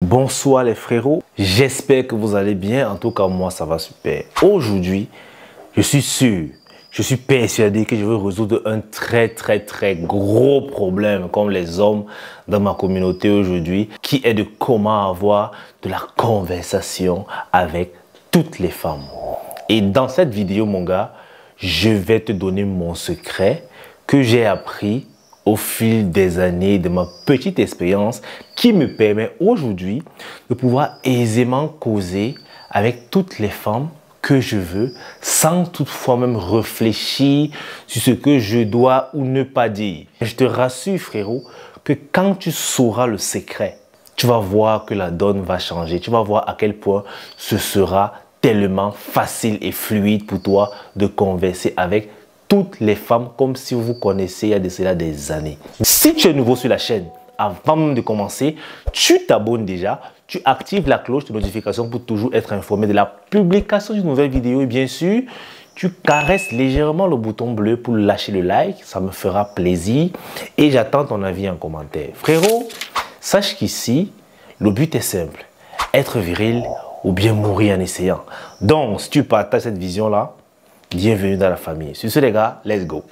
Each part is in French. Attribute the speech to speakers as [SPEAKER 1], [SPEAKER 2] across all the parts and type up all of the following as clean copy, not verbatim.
[SPEAKER 1] Bonsoir les frérots, j'espère que vous allez bien, en tout cas moi ça va super. Aujourd'hui, je suis sûr, je suis persuadé que je vais résoudre un très gros problème comme les hommes dans ma communauté aujourd'hui, qui est de comment avoir de la conversation avec toutes les femmes. Et dans cette vidéo mon gars, je vais te donner mon secret que j'ai appris au fil des années de ma petite expérience qui me permet aujourd'hui de pouvoir aisément causer avec toutes les femmes que je veux sans toutefois même réfléchir sur ce que je dois ou ne pas dire. Je te rassure frérot que quand tu sauras le secret, tu vas voir que la donne va changer. Tu vas voir à quel point ce sera tellement facile et fluide pour toi de converser avec toutes les femmes comme si vous vous connaissez il y a de cela des années. Si tu es nouveau sur la chaîne, avant même de commencer, tu t'abonnes déjà, tu actives la cloche de notification pour toujours être informé de la publication d'une nouvelle vidéo et bien sûr, tu caresses légèrement le bouton bleu pour lâcher le like, ça me fera plaisir et j'attends ton avis en commentaire. Frérot, sache qu'ici, le but est simple, être viril ou bien mourir en essayant. Donc, si tu partages cette vision-là, bienvenue dans la famille. Sur ce les gars, let's go.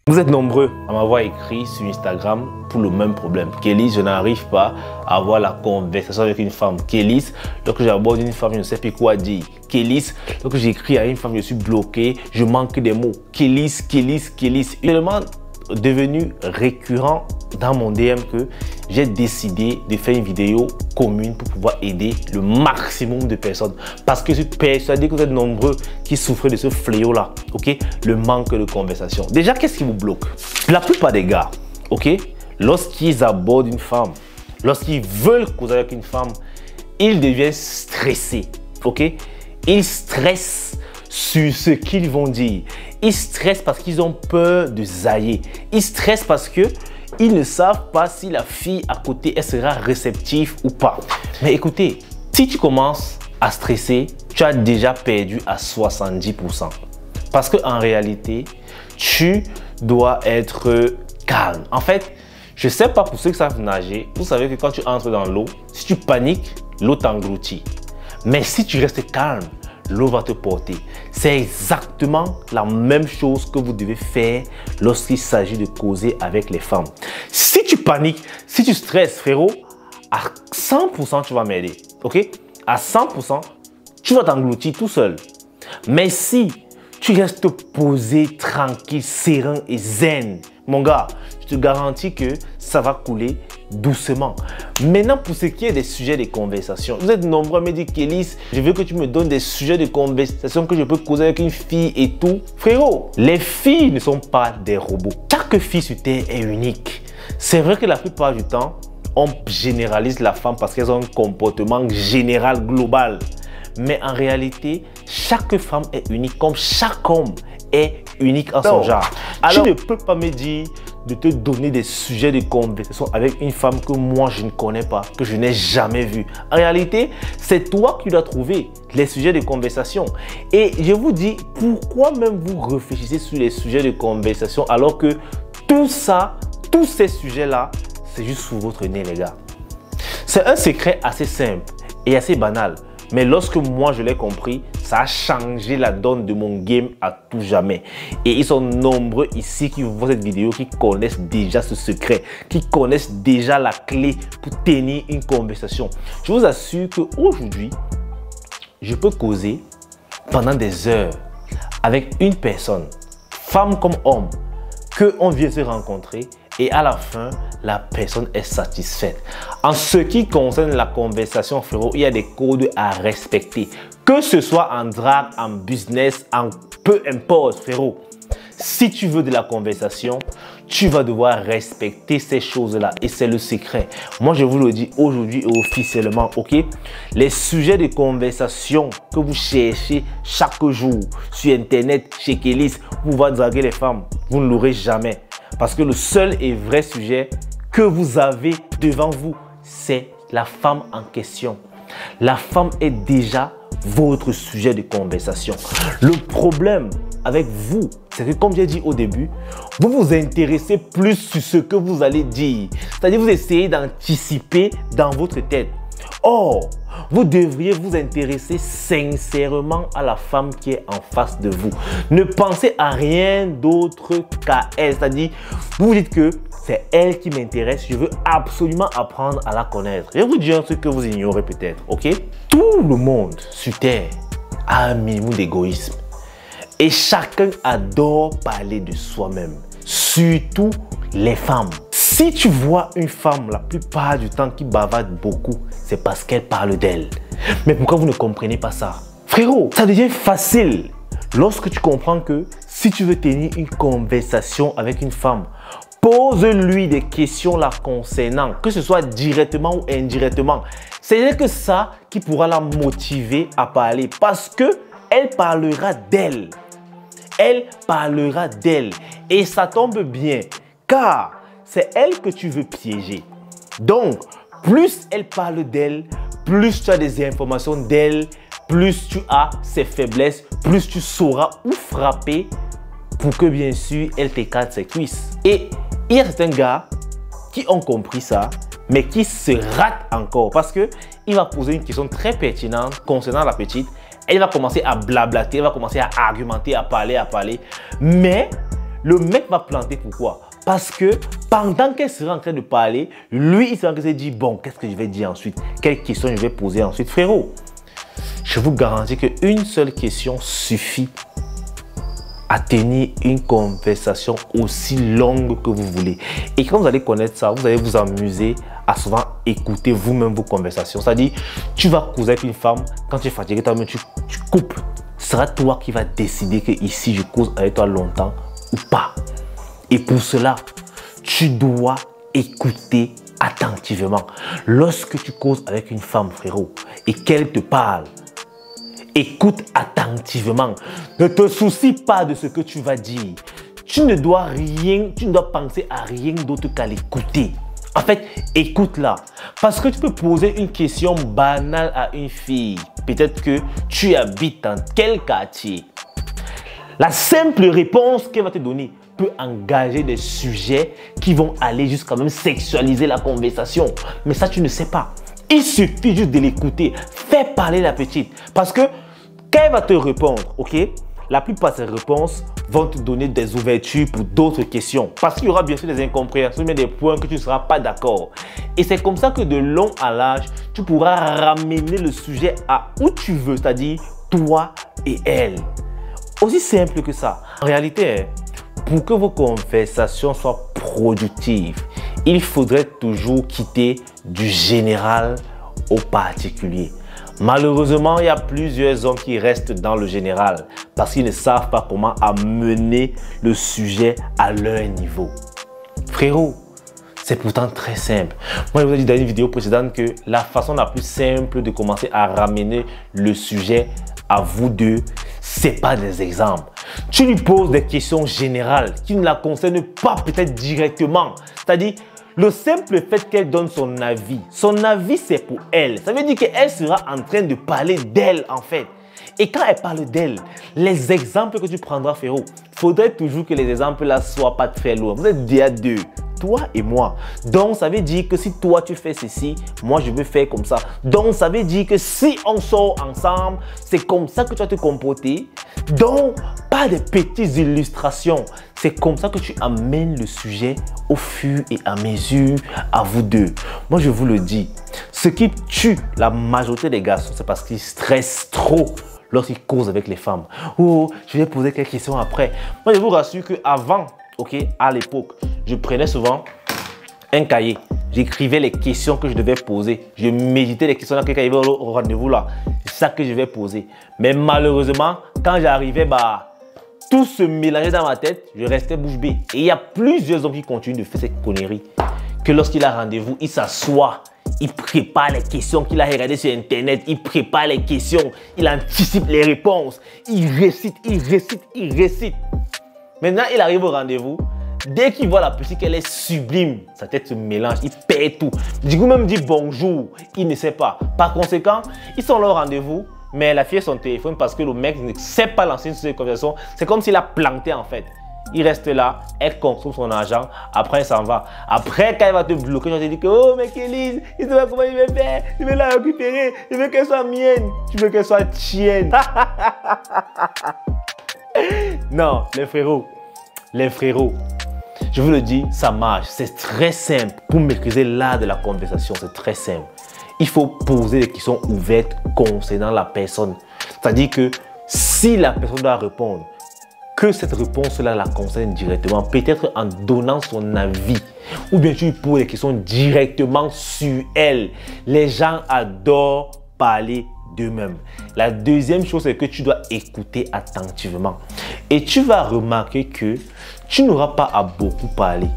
[SPEAKER 1] Vous êtes nombreux à m'avoir écrit sur Instagram pour le même problème. Kélis, je n'arrive pas à avoir la conversation avec une femme. Kélis, lorsque j'aborde une femme, je ne sais plus quoi dire. Kélis, lorsque j'écris à une femme, je suis bloqué, je manque des mots. Kélis. Tellement devenu récurrent dans mon DM que j'ai décidé de faire une vidéo commune pour pouvoir aider le maximum de personnes. Parce que je suis persuadé que vous êtes nombreux qui souffrent de ce fléau-là, ok? Le manque de conversation. Déjà, qu'est-ce qui vous bloque? La plupart des gars, ok? Lorsqu'ils abordent une femme, lorsqu'ils veulent causer avec une femme, ils deviennent stressés, ok? Ils stressent sur ce qu'ils vont dire. Ils stressent parce qu'ils ont peur de zailler. Ils stressent parce que ils ne savent pas si la fille à côté elle sera réceptive ou pas. Mais écoutez, si tu commences à stresser, tu as déjà perdu à 70%. Parce qu'en réalité, tu dois être calme. En fait, je ne sais pas pour ceux qui savent nager, vous savez que quand tu entres dans l'eau, si tu paniques, l'eau t'engloutit. Mais si tu restes calme, l'eau va te porter. C'est exactement la même chose que vous devez faire lorsqu'il s'agit de causer avec les femmes. Si tu paniques, si tu stresses, frérot, à 100% tu vas m'aider. Ok? À 100%, tu vas t'engloutir tout seul. Mais si tu restes posé, tranquille, serein et zen, mon gars, je te garantis que ça va couler doucement. Maintenant, pour ce qui est des sujets de conversation, vous êtes nombreux à me dire Kélis, je veux que tu me donnes des sujets de conversation que je peux causer avec une fille et tout. Frérot, les filles ne sont pas des robots. Chaque fille sur terre est unique. C'est vrai que la plupart du temps, on généralise la femme parce qu'elles ont un comportement général, global. Mais en réalité, chaque femme est unique comme chaque homme est unique en son genre. Alors, tu ne peux pas me dire de te donner des sujets de conversation avec une femme que moi je ne connais pas, que je n'ai jamais vue. En réalité, c'est toi qui dois trouver les sujets de conversation. Et je vous dis, pourquoi même vous réfléchissez sur les sujets de conversation alors que tout ça, tous ces sujets-là, c'est juste sous votre nez les gars. C'est un secret assez simple et assez banal. Mais lorsque moi je l'ai compris, ça a changé la donne de mon game à tout jamais. Et ils sont nombreux ici qui voient cette vidéo, qui connaissent déjà ce secret, qui connaissent déjà la clé pour tenir une conversation. Je vous assure qu'aujourd'hui, je peux causer pendant des heures avec une personne, femme comme homme, qu'on vient se rencontrer et à la fin, la personne est satisfaite. En ce qui concerne la conversation, frérot, il y a des codes à respecter. Que ce soit en drague, en business, en peu importe, frérot. Si tu veux de la conversation, tu vas devoir respecter ces choses-là. Et c'est le secret. Moi, je vous le dis aujourd'hui et officiellement, ok? Les sujets de conversation que vous cherchez chaque jour sur Internet, chez Kélis, pour pouvoir draguer les femmes, vous ne l'aurez jamais. Parce que le seul et vrai sujet que vous avez devant vous, c'est la femme en question. La femme est déjà votre sujet de conversation. Le problème avec vous, c'est que comme j'ai dit au début, vous vous intéressez plus sur ce que vous allez dire. C'est-à-dire vous essayez d'anticiper dans votre tête. Or, vous devriez vous intéresser sincèrement à la femme qui est en face de vous. Ne pensez à rien d'autre qu'à elle. C'est-à-dire, vous vous dites que c'est elle qui m'intéresse. Je veux absolument apprendre à la connaître. Je vais vous dire un truc que vous ignorez peut-être, ok? Tout le monde sur Terre a un minimum d'égoïsme. Et chacun adore parler de soi-même. Surtout les femmes. Si tu vois une femme la plupart du temps qui bavarde beaucoup, c'est parce qu'elle parle d'elle. Mais pourquoi vous ne comprenez pas ça? Frérot, ça devient facile lorsque tu comprends que si tu veux tenir une conversation avec une femme, pose-lui des questions la concernant, que ce soit directement ou indirectement. C'est que ça qui pourra la motiver à parler parce que elle parlera d'elle. Elle parlera d'elle. Et ça tombe bien car c'est elle que tu veux piéger. Donc, plus elle parle d'elle, plus tu as des informations d'elle, plus tu as ses faiblesses, plus tu sauras où frapper pour que bien sûr elle t'écarte ses cuisses. Et il y a certains gars qui ont compris ça, mais qui se ratent encore parce qu'il va poser une question très pertinente concernant la petite. Elle va commencer à blablater, elle va commencer à argumenter, à parler. Mais le mec va planter. Pourquoi? Parce que pendant qu'elle sera en train de parler, lui, il sera en train de se dire, bon, qu'est-ce que je vais dire ensuite? Quelle question je vais poser ensuite? Frérot, je vous garantis qu'une seule question suffit à tenir une conversation aussi longue que vous voulez. Et quand vous allez connaître ça, vous allez vous amuser à souvent écouter vous-même vos conversations. C'est-à-dire, tu vas causer avec une femme, quand tu es fatigué, toi-même, tu coupes. Ce sera toi qui vas décider que ici, je cause avec toi longtemps ou pas. Et pour cela, tu dois écouter attentivement. Lorsque tu causes avec une femme, frérot, et qu'elle te parle, écoute attentivement. Ne te soucie pas de ce que tu vas dire. Tu ne dois penser à rien d'autre qu'à l'écouter. En fait, écoute-la. Parce que tu peux poser une question banale à une fille. Peut-être que tu habites dans quel quartier. La simple réponse qu'elle va te donner peut engager des sujets qui vont aller jusqu'à même sexualiser la conversation. Mais ça, tu ne sais pas. Il suffit juste de l'écouter. Fais parler la petite. Parce que quand elle va te répondre, ok, la plupart de ses réponses vont te donner des ouvertures pour d'autres questions. Parce qu'il y aura bien sûr des incompréhensions, mais des points que tu ne seras pas d'accord. Et c'est comme ça que de long à large, tu pourras ramener le sujet à où tu veux, c'est-à-dire toi et elle. Aussi simple que ça. En réalité, pour que vos conversations soient productives, il faudrait toujours quitter du général au particulier. Malheureusement, il y a plusieurs hommes qui restent dans le général parce qu'ils ne savent pas comment amener le sujet à leur niveau. Frérot, c'est pourtant très simple. Moi, je vous ai dit dans une vidéo précédente que la façon la plus simple de commencer à ramener le sujet à vous deux, c'est pas des exemples. Tu lui poses des questions générales qui ne la concernent pas peut-être directement. C'est-à-dire, le simple fait qu'elle donne son avis c'est pour elle. Ça veut dire qu'elle sera en train de parler d'elle en fait. Et quand elle parle d'elle, les exemples que tu prendras, frérot, il faudrait toujours que les exemples là soient pas très loin. Vous êtes déjà deux, toi et moi. Donc ça veut dire que si toi tu fais ceci, moi je veux faire comme ça. Donc ça veut dire que si on sort ensemble, c'est comme ça que tu vas te comporter. Donc pas de petites illustrations. C'est comme ça que tu amènes le sujet au fur et à mesure à vous deux. Moi je vous le dis, ce qui tue la majorité des garçons, c'est parce qu'ils stressent trop lorsqu'ils causent avec les femmes. Oh, je vais poser quelques questions après. Moi je vous rassure qu'avant, ok, à l'époque, je prenais souvent un cahier. J'écrivais les questions que je devais poser. Je méditais les questions là que quand il y avait au rendez-vous là. C'est ça que je vais poser. Mais malheureusement, quand j'arrivais, tout se mélangeait dans ma tête. Je restais bouche bée. Et il y a plusieurs hommes qui continuent de faire cette connerie. Que lorsqu'il a rendez-vous, il s'assoit. Il prépare les questions qu'il a regardées sur Internet. Il prépare les questions. Il anticipe les réponses. Il récite. Maintenant, il arrive au rendez-vous. Dès qu'il voit la petite qu'elle est sublime, sa tête se mélange, il perd tout. Du coup, même dit bonjour, il ne sait pas. Par conséquent, ils sont là au rendez-vous. mais elle a fié son téléphone parce que le mec ne sait pas lancer une conversation. C'est comme s'il a planté en fait. Il reste là, elle consomme son argent, après elle s'en va. Après, quand elle va te bloquer, tu vas te dire que oh, mais Kelly, il ne sait pas comment il va faire, il veut la récupérer, il veut qu'elle soit mienne, tu veux qu'elle soit tienne. Non, les frérots, je vous le dis, ça marche, c'est très simple. Pour maîtriser l'art de la conversation, c'est très simple. Il faut poser des questions ouvertes concernant la personne. C'est-à-dire que si la personne doit répondre, que cette réponse-là la concerne directement, peut-être en donnant son avis, ou bien tu lui poses des questions directement sur elle. Les gens adorent parler d'eux-mêmes. La deuxième chose, c'est que tu dois écouter attentivement. Et tu vas remarquer que tu n'auras pas à beaucoup parler.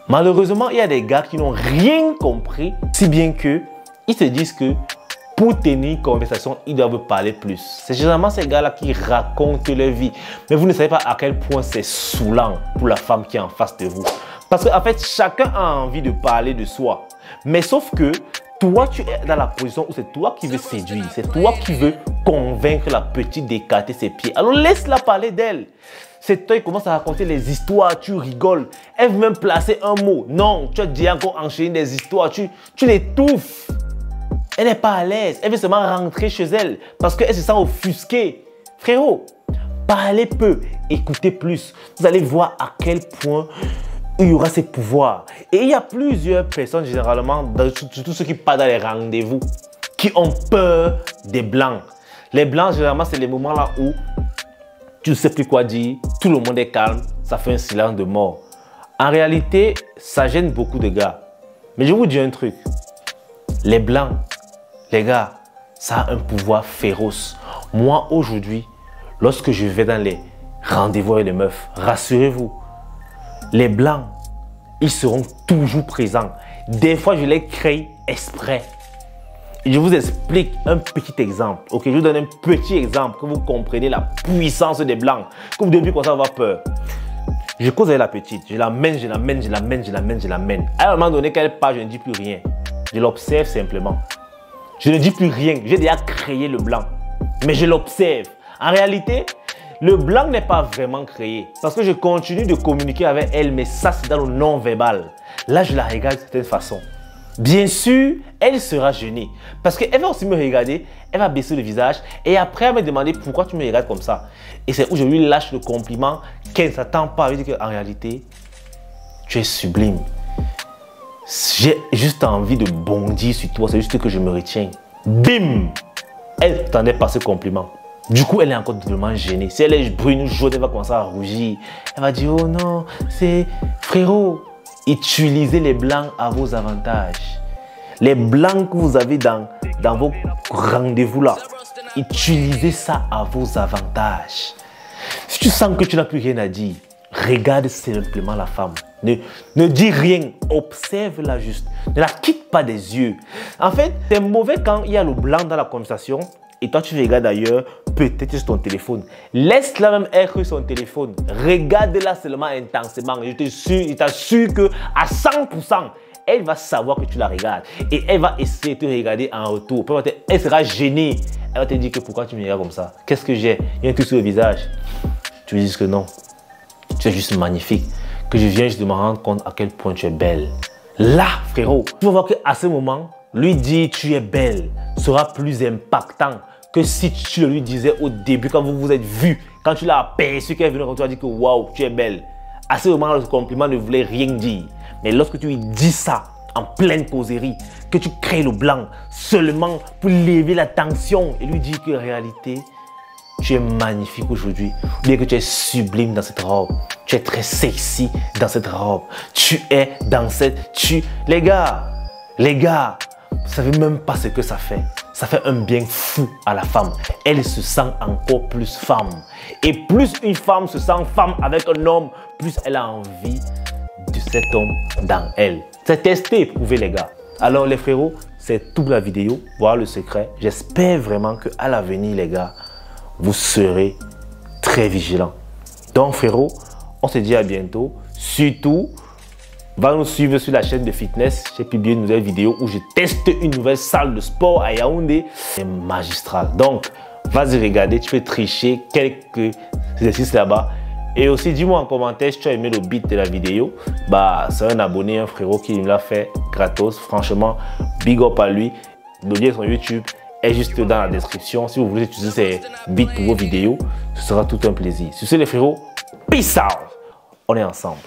[SPEAKER 1] Malheureusement, il y a des gars qui n'ont rien compris, si bien que ils se disent que pour tenir une conversation, ils doivent parler plus. C'est généralement ces gars-là qui racontent leur vie. Mais vous ne savez pas à quel point c'est saoulant pour la femme qui est en face de vous. Parce qu'en fait, chacun a envie de parler de soi. Mais sauf que toi, tu es dans la position où c'est toi qui veux séduire. C'est toi qui veux convaincre la petite d'écarter ses pieds. Alors laisse-la parler d'elle. C'est toi qui commence à raconter les histoires, tu rigoles. Elle veut même placer un mot. Non, tu as déjà encore enchaîné des histoires. Tu l'étouffes. Elle n'est pas à l'aise. Elle veut seulement rentrer chez elle parce qu'elle se sent offusquée. Frérot, parlez peu, écoutez plus. Vous allez voir à quel point il y aura ces pouvoirs. Et il y a plusieurs personnes, généralement, surtout ceux qui partent dans les rendez-vous, qui ont peur des blancs. Les blancs, généralement, c'est les moments là où tu ne sais plus quoi dire, tout le monde est calme, ça fait un silence de mort. En réalité, ça gêne beaucoup de gars. Mais je vous dis un truc. Les blancs, les gars, ça a un pouvoir féroce. Moi, aujourd'hui, lorsque je vais dans les rendez-vous avec les meufs, rassurez-vous, les blancs, ils seront toujours présents. Des fois, je les crée exprès. Et je vous explique un petit exemple. Ok, je vous donne un petit exemple que vous compreniez la puissance des blancs. Que vous devez commencer à avoir peur. Je cause avec la petite, je l'amène. À un moment donné, quand elle part, je ne dis plus rien. Je l'observe simplement. Je ne dis plus rien. J'ai déjà créé le blanc. Mais je l'observe. En réalité, le blanc n'est pas vraiment créé. Parce que je continue de communiquer avec elle, mais ça, c'est dans le non-verbal. Là, je la regarde de certaine façon. Bien sûr, elle sera gênée. Parce qu'elle va aussi me regarder, elle va baisser le visage. Et après, elle va me demander pourquoi tu me regardes comme ça. Et c'est où je lui lâche le compliment qu'elle ne s'attend pas. Elle dit qu'en réalité, tu es sublime. J'ai juste envie de bondir sur toi, c'est juste que je me retiens. Bim! Elle n'attendait pas ce compliment. Du coup, elle est encore doublement gênée. Si elle est brune ou jaune, elle va commencer à rougir. Elle va dire, oh non, c'est frérot. Utilisez les blancs à vos avantages. Les blancs que vous avez dans vos rendez-vous là, utilisez ça à vos avantages. Si tu sens que tu n'as plus rien à dire, regarde simplement la femme. Ne dis rien, observe-la juste. Ne la quitte pas des yeux. En fait, c'est mauvais quand il y a le blanc dans la conversation et toi tu regardes ailleurs, peut-être sur ton téléphone. Laisse-la même être sur son téléphone. Regarde-la seulement intensément. Je t'assure qu'à 100%, elle va savoir que tu la regardes. Et elle va essayer de te regarder en retour. Elle sera gênée. Elle va te dire que pourquoi tu me regardes comme ça? Qu'est-ce que j'ai? Il y a un truc sur le visage. Tu lui dis que non. Tu es juste magnifique. Que je viens juste de me rendre compte à quel point tu es belle. Là, frérot, tu vas voir qu'à ce moment, lui dire tu es belle sera plus impactant que si tu lui disais au début, quand vous vous êtes vu, quand tu l'as aperçu qu'elle est venue, quand tu as dit que waouh, tu es belle. À ce moment, le compliment ne voulait rien dire. Mais lorsque tu lui dis ça en pleine causerie, que tu crées le blanc seulement pour lever la tension et lui dire que en réalité, tu es magnifique aujourd'hui, ou bien que tu es sublime dans cette robe, tu es très sexy dans cette robe, tu es dans cette... Les gars, vous ne savez même pas ce que ça fait. Ça fait un bien fou à la femme. Elle se sent encore plus femme. Et plus une femme se sent femme avec un homme, plus elle a envie de cet homme dans elle. C'est testé et prouvé, les gars. Alors les frérots, c'est toute la vidéo. Voilà le secret. J'espère vraiment qu'à l'avenir, les gars, vous serez très vigilants. Donc frérot, on se dit à bientôt. Surtout, va nous suivre sur la chaîne de fitness. J'ai publié une nouvelle vidéo où je teste une nouvelle salle de sport à Yaoundé. C'est magistral. Donc, Vas-y regarder, tu peux tricher quelques exercices là-bas. Et aussi, dis-moi en commentaire si tu as aimé le beat de la vidéo. Bah, c'est un abonné, un frérot qui me l'a fait gratos. Franchement, big up à lui. Le lien sur YouTube est juste dans la description. Si vous voulez utiliser ces beats pour vos vidéos, ce sera tout un plaisir. Sur ce les frérots, peace out. On est ensemble.